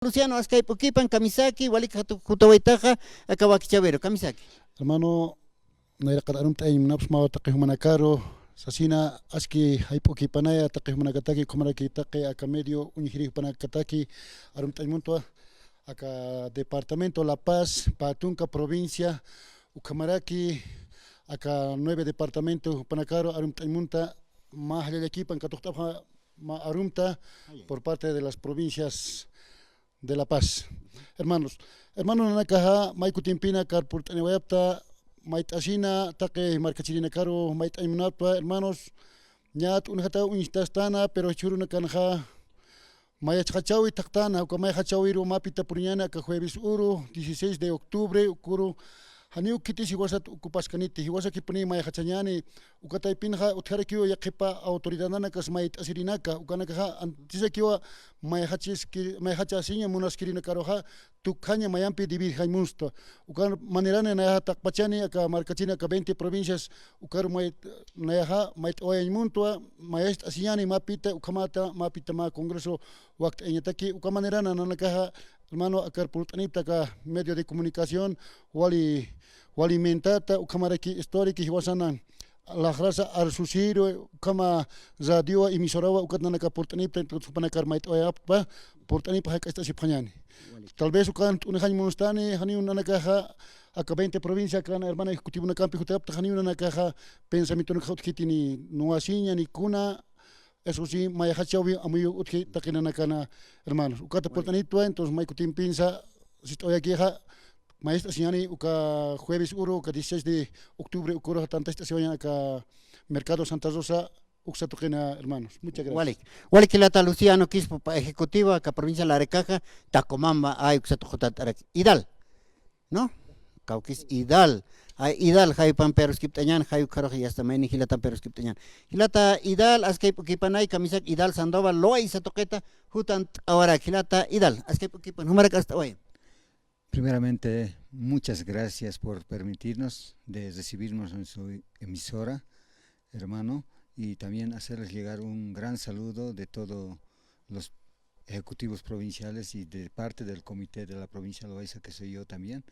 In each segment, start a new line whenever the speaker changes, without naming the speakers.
Luciano, Ascay Pukipan, Kamisaki, Walika Kutawaitaja, Akawaki Chavero, Kamisaki.
Hermano, naira kadarum tay naps mawa taqi humanakaro sasina aski haipuki panaya taqi humanakataki kumaraki taqi aka medio unihiri humanakataki arum tay muntua aka departamento La Paz, Patunca provincia, Ucamaraki aka 9 departamento humanakaro arum tay munta ma halalakipan katoktabha ma arumta por parte de las provincias de La Paz. Hermanos nakaha maiku timpina karpurt anewayapta mait asina take markachirina karo mait aymunapa hermanos ñat unhata unistastana pero churuna kanha mayach hachawi taktana o may hachawiru mapita puriñana ka jueves uru 16 de octubre ukuru haniu kiti siwasat ukupas kaniti hiwasa kipani may hachanyani ukatay pinha utharakio yaqipa autoridadana kas mait asirinaka ukanaka antisakiwa may hachasinya munaskirina karoha tukhanya mayampi divid haimusta ukan manirana na takpachani aka markachina ka 20 provincias ukar may naha mait oyaymuntua mayest asinyani mapita ukamata mapita ma congreso waqt enyataki ukamanirana nanakaha hermano akar pultanita ka medio de comunicación wali mentata ukamaraki histórica hiwasana la raza arsusiro kama radio emisorawa ukatna ka pultanita tupanakar mait oyappa pultanipa hak esta sipanyani tal vez ukan unahan monstani hani unanakaha aka 20 provincia kan hermana ejecutivo na campi hutapta hani unanakaha pensamiento na khutitini nuasinya ni kuna. Eso sí, maya hachawi amuyo utki takinana kana hermanos. Ukata portanito entonces mai kutim pinza si estoy aquí maestra señani uka jueves uro uka 16 de octubre ukuro tanta estación acá Mercado Santa Rosa uksatokena hermanos. Muchas gracias.
Walik kilata Luciano Quispo ejecutiva acá provincia de La Arecaja, Tacomamba ay uksatojotat Idal. ¿No? Kaukis Idal. Idal hay pan pero skiptañan hay caro y hasta meni hilata pero skiptañan hilata Idal askay pukipanay kamisak Idal Sandoval loa isa toqueta jutan ahora hilata Idal askay pukipan humarak hasta hoy.
Primeramente, muchas gracias por permitirnos de recibirnos en su emisora, hermano, y también hacerles llegar un gran saludo de todos los ejecutivos provinciales y de parte del comité de la provincia de Loaiza, que soy yo también,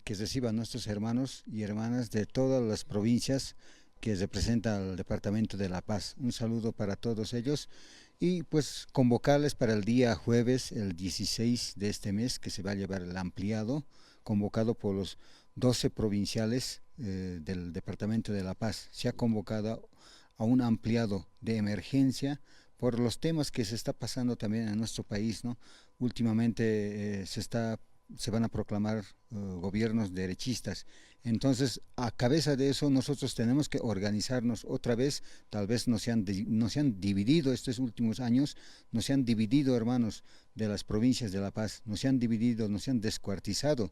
que reciban nuestros hermanos y hermanas de todas las provincias que representan al Departamento de La Paz. Un saludo para todos ellos y pues convocarles para el día jueves, el 16 de este mes, que se va a llevar el ampliado, convocado por los 12 provinciales del Departamento de La Paz. Se ha convocado a un ampliado de emergencia por los temas que se está pasando también en nuestro país, ¿no? Últimamente se van a proclamar gobiernos derechistas. Entonces, a cabeza de eso, nosotros tenemos que organizarnos otra vez. Tal vez nos han dividido estos últimos años, nos han dividido, hermanos, de las provincias de La Paz, nos han dividido, nos han descuartizado,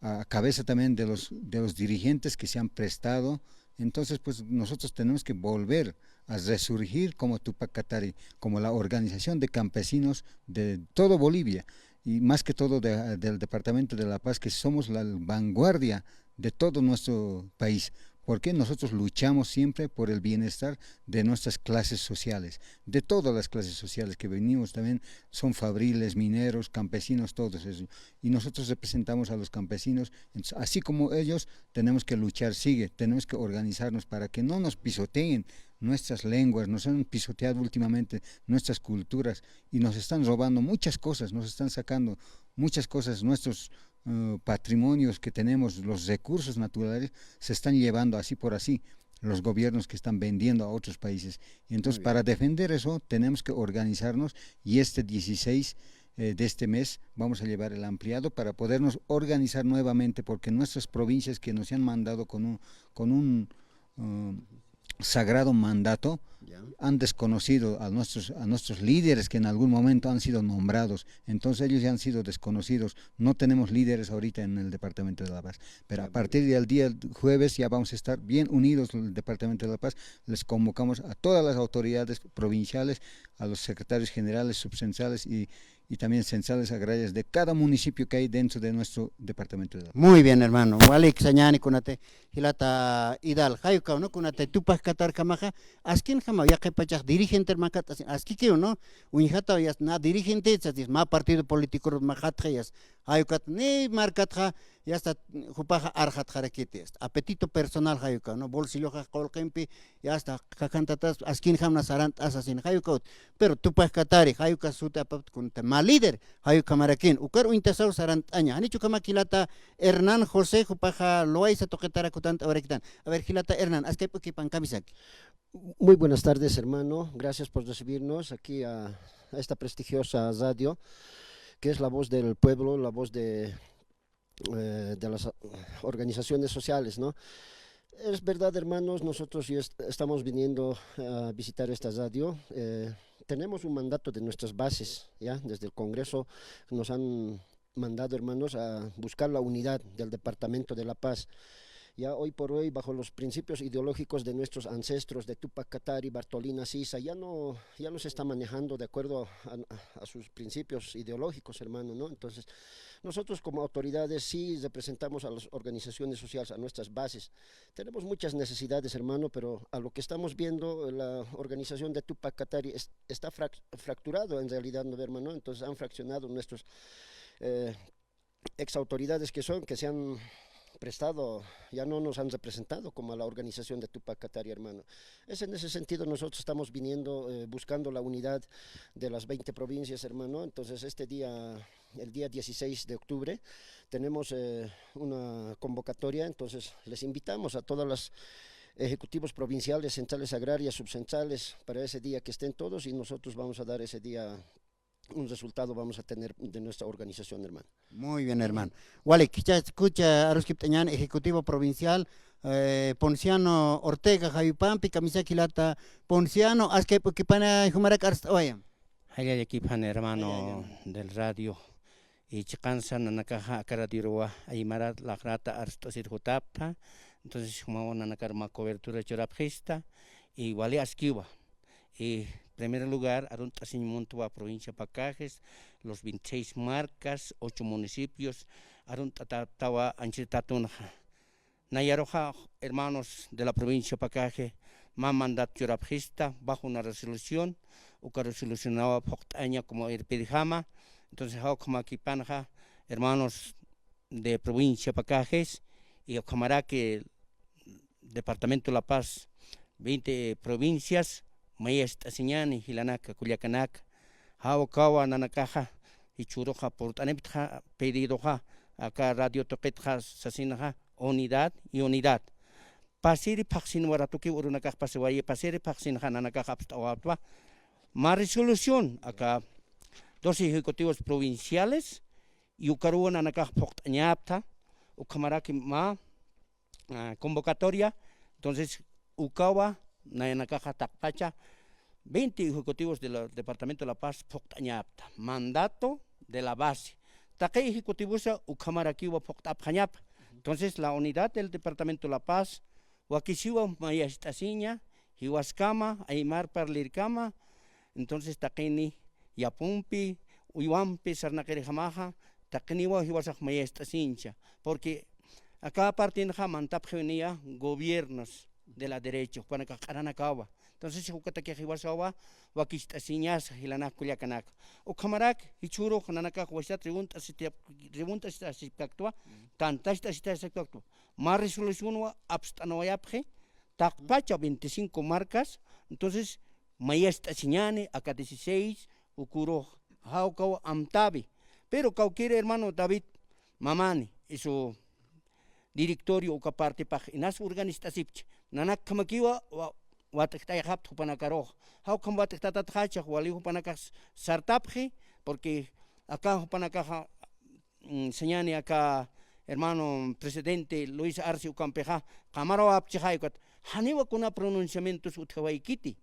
a cabeza también de los dirigentes que se han prestado. Entonces, pues nosotros tenemos que volver a resurgir como Tupac Katari, como la organización de campesinos de todo Bolivia, y más que todo del Departamento de La Paz, que somos la vanguardia de todo nuestro país, porque nosotros luchamos siempre por el bienestar de nuestras clases sociales, de todas las clases sociales que venimos también, son fabriles, mineros, campesinos, todos eso, y nosotros representamos a los campesinos. Entonces, así como ellos, tenemos que luchar, tenemos que organizarnos para que no nos pisoteen nuestras lenguas, nos han pisoteado últimamente nuestras culturas y nos están robando muchas cosas, nos están sacando muchas cosas, nuestros patrimonios que tenemos, los recursos naturales se están llevando así por así los gobiernos que están vendiendo a otros países. Y entonces para defender eso tenemos que organizarnos y este 16 de este mes vamos a llevar el ampliado para podernos organizar nuevamente, porque nuestras provincias que nos han mandado con un sagrado mandato han desconocido a nuestros líderes que en algún momento han sido nombrados. Entonces ellos ya han sido desconocidos. No tenemos líderes ahorita en el Departamento de La Paz, pero a partir del día jueves ya vamos a estar bien unidos en el Departamento de La Paz. Les convocamos a todas las autoridades provinciales, a los secretarios generales, subsenciales y y también centrales agrarias de cada municipio que hay dentro de nuestro departamento de
Muy bien, hermano. Walik sañani kunate hilata idal hayuka no kunate tupas katar kamaja askin jama ya que pachak dirigente makat aski que no unijata ya na dirigente tsatis ma partido político makat hayas hayukat ni markat ya está jupaja arhat harakites apetito personal hayuka no bolsillo ha kolkempi ya está kakantatas askin jamna sarant asasin hayuka pero tupas katari hayuka suta kun ma líder hayuka marakin ukar uintasau sarant aña ani chukama kilata Hernán José Jupaja Loaiza Toquetara Kutant Abarekitan. A ver, Gilata Hernán, ¿has que pan camisak?
Muy buenas tardes, hermano. Gracias por recibirnos aquí a esta prestigiosa radio, que es la voz del pueblo, la voz de las organizaciones sociales, ¿no? Es verdad, hermanos, nosotros ya estamos viniendo a visitar esta radio. Tenemos un mandato de nuestras bases, ¿ya? Desde el Congreso nos han mandado, hermanos, a buscar la unidad del Departamento de La Paz. Ya hoy por hoy, bajo los principios ideológicos de nuestros ancestros, de Tupac Katari, Bartolina Sisa, ya no se está manejando de acuerdo a sus principios ideológicos, hermano, ¿no? Entonces, nosotros como autoridades sí representamos a las organizaciones sociales, a nuestras bases. Tenemos muchas necesidades, hermano, pero a lo que estamos viendo, la organización de Tupac Katari está fracturado en realidad, ¿no, hermano? Entonces han fraccionado nuestros ex autoridades que se han prestado, ya no nos han representado como a la organización de Tupac Katari, hermano. En ese sentido nosotros estamos viniendo, buscando la unidad de las 20 provincias, hermano. Entonces el día 16 de octubre, tenemos una convocatoria, entonces les invitamos a todas las ejecutivos provinciales, centrales agrarias, subcentrales, para ese día que estén todos y nosotros vamos a dar ese día un resultado vamos a tener de nuestra organización, hermano.
Muy bien, hermano. Wale, escucha, Aruskiptañán, Ejecutivo Provincial, Ponciano Ortega, Javipampi, Kamisakilata, Ponciano, Aske, Kipana, Humarak Arstoya.
Hayya Yakipan, hermano del radio. Y Chikansa, Nanakaja, Karadiroa, Aymarat, La Grata, Arstosir Jutapa, entonces, como Nanakarma cobertura chorapgista, y Wale Askiwa. Y en primer lugar, Arunta Simontua, provincia de Pacajes, los 26 marcas, 8 municipios, Arunta Tawa, Anchitatunja. Nayaroja, hermanos de la provincia de Pacaje, más mandat chorapgista, bajo una resolución, o que resolucionaba Poctaña como el Pedijama. Entonces, como aquí Panja, hermanos de provincia de Pacajes, y Ocamará que el Departamento de La Paz, 20 provincias, Mayesta Siñani, Hilanaka, Culiacanac, Hawakawa, Nanakaja, y Churoja, por Tanepta, pedidoja, acá Radio Toquetja, Sasinaja, unidad y unidad. Pasiri Paxin Waratuki, Urunaka, Pasewaye, Pasiri Paxin Hananaka, Abstawatwa, más resolución, acá 2 ejecutivos provinciales, y Ucaruan Nanaka, Poctañapta, Ucamaraki, ma convocatoria, entonces Ucawa, Nayanakaja Takpacha, 20 ejecutivos del Departamento de La Paz, Poctañapta, mandato de la base. Taque ejecutivos Ukamarakiwa Poctapjañap. Entonces la unidad del Departamento de La Paz, Wakisiwa Mayastasiña, Hiwaskama, Aymar Parlirkama, entonces Taqueni, Yapumpi, Uyampi, Sarnakerejamaja, Taqueniwa, Hiwasak Mayastasiña, porque acá partinja mantapjenia gobiernos de la derecha, para que Karanakawa. Entonces, si ukata que Hiwasawa, Wakistasiñas, Hilana Culiacanac. O Camarak, Hichuro, Hananaka, Huasha, pregunta si actúa, tanta esta actúa. Más resolución, abstanoyapje, Takpacha, 25 marcas, entonces, Mayastasiñane, acá 16, Ukuro, Haukawa, Amtabi. Pero cualquier hermano David Mamani, eso directorio o parte páginas organización nanak kamakiwa watakta habt hupanakaro how kam watakta tathacha wali hupanakas sartapji porque acá hupanakaja señane acá hermano presidente Luis Arce Ucampeja camaro apchaikat haniwa kuna pronunciamientos uthawaikiti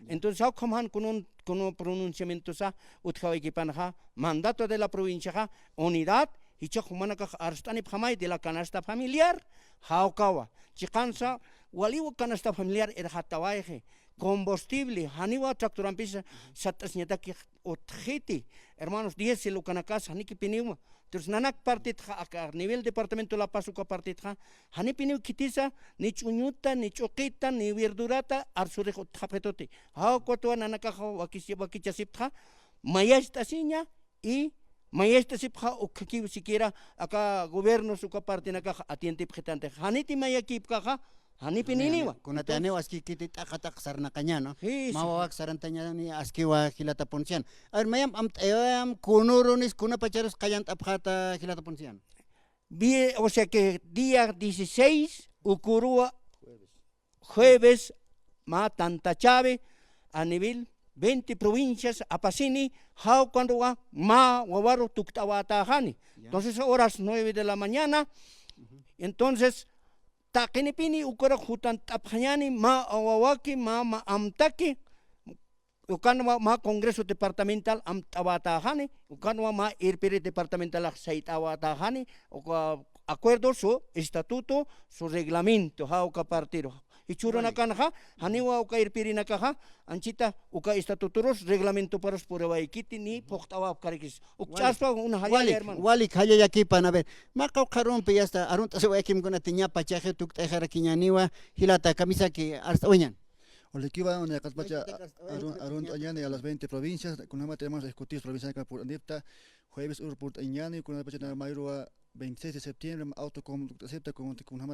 entonces how kam han con un pronunciamiento sa uthawaikipanja mandato de la provincia unidad y chahumanaka arstani phamay de la canasta familiar haukawa chikansa waliwa canasta familiar erhatawaihe combustible haniwa tractorampisa satasnyataki otjiti, hermanos, 10 se lo canacas, haniki piniuma. Entonces, nanak partit a nivel departamento La Paz, uka partit hani piniu kitisa, ni chuñuta, ni choquita, ni verdurata, arsurejo tapetote. Hao kotua nanakaja wakichasipja, mayastasiña y mayastasipja o kaki siquiera acá gobierno suka parte nakaja atiende pjetante. Haniti mayakipkaja, hani pininiwa.
Kuna te aneo aski kiti takatak sarna kanya, no?
Sí,
Mawawak sarantanya ni aski wa hilata ponsian. A ver, mayam kunurunis kuna pacharos kayant apjata hilata ponsian.
O sea que día 16 ocurrió jueves ma tanta chave a nivel 20 provincias apasini how cuando va ma wawaro tuktawatajani. Entonces horas 9 de la mañana. Entonces takinipini ukura hutan tapjani ma awawaki ma amtaki ukanwa ma congreso departamental amtawatajani ukanwa ma irpiri departamental saitawatajani o acuerdo su estatuto su reglamento ha uka partido ichuro nakanja haniwa uka irpiri nakaja anchita uka estatutos reglamento para purawaikiti ni poktawa karikis ukchaspa una haya hermano
Walik haya yakipan, a ver, makaw karumpi hasta arunta se wakim kuna tinya pachaje tuk tejara kiñaniwa hilata camisa que hasta oñan.
Oliquiva, donde Caspacha, Arun Añani a las 20 provincias, con una tenemos ejecutivos provinciales por Anipta, jueves Urpurt Añani, con una pachana Mayrua 26 de septiembre, autoconducta acepta con una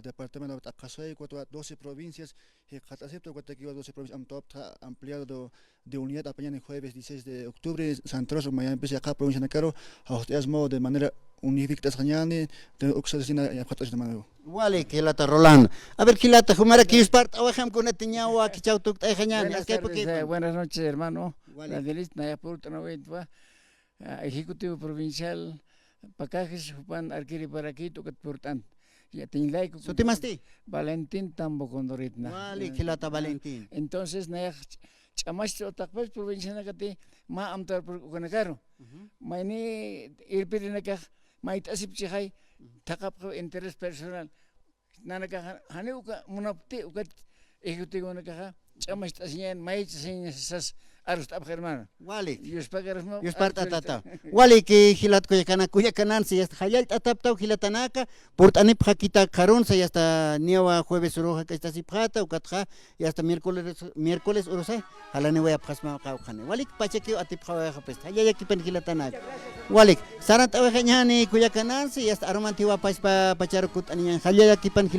departamento de Acasay, 12 provincias, acepta 12 provincias, ampliado de unidad apañan el jueves 16 de octubre, Santroso, Miami, empecé acá, provincia de Caro, a de manera unificada, Añani, de Oxasina y Apatas de Manu.
Walik hilata Roland. A ver, hilata humara que part awajam kuna tinya wa kichau tuk tejañan.
Buenas noches, hermano.
Walik.
Radialista Nayapurta 90, Ejecutivo Provincial, Pacajes, Jupan, Arquiri Paraquito, Catpurtan. Ya tinlaico.
Sutimasti.
Valentín Tambo Condoritna.
Walik hilata Valentín.
Entonces, Naya Chamacho Takpas Provincial Nagati, Ma Amtar Conacaro. Maini Irpirinaka, Maitasip Chihai, Takap interés personal. Nanaka Haneuka, Munapte, Ukat, Ejecutivo Nakaja, Chamastasian, Maitasian, Arustap hermano.
Walik.
Yus pagarasmo.
Yus part atata. Walik hilat kuya kanan si hasta hayal ataptau hilatanaka por anip hakita karun se hasta niwa jueves uroja que está sipjata ukatja y hasta miércoles urose halane voy a pasma kaukane. Walik pacheki atip hawa hapest. Hayaya kipen hilatanaka. Walik sarant awe hanyani kuya kanan si hasta aromantiwa paspa pacharukut aniyan hayaya kipen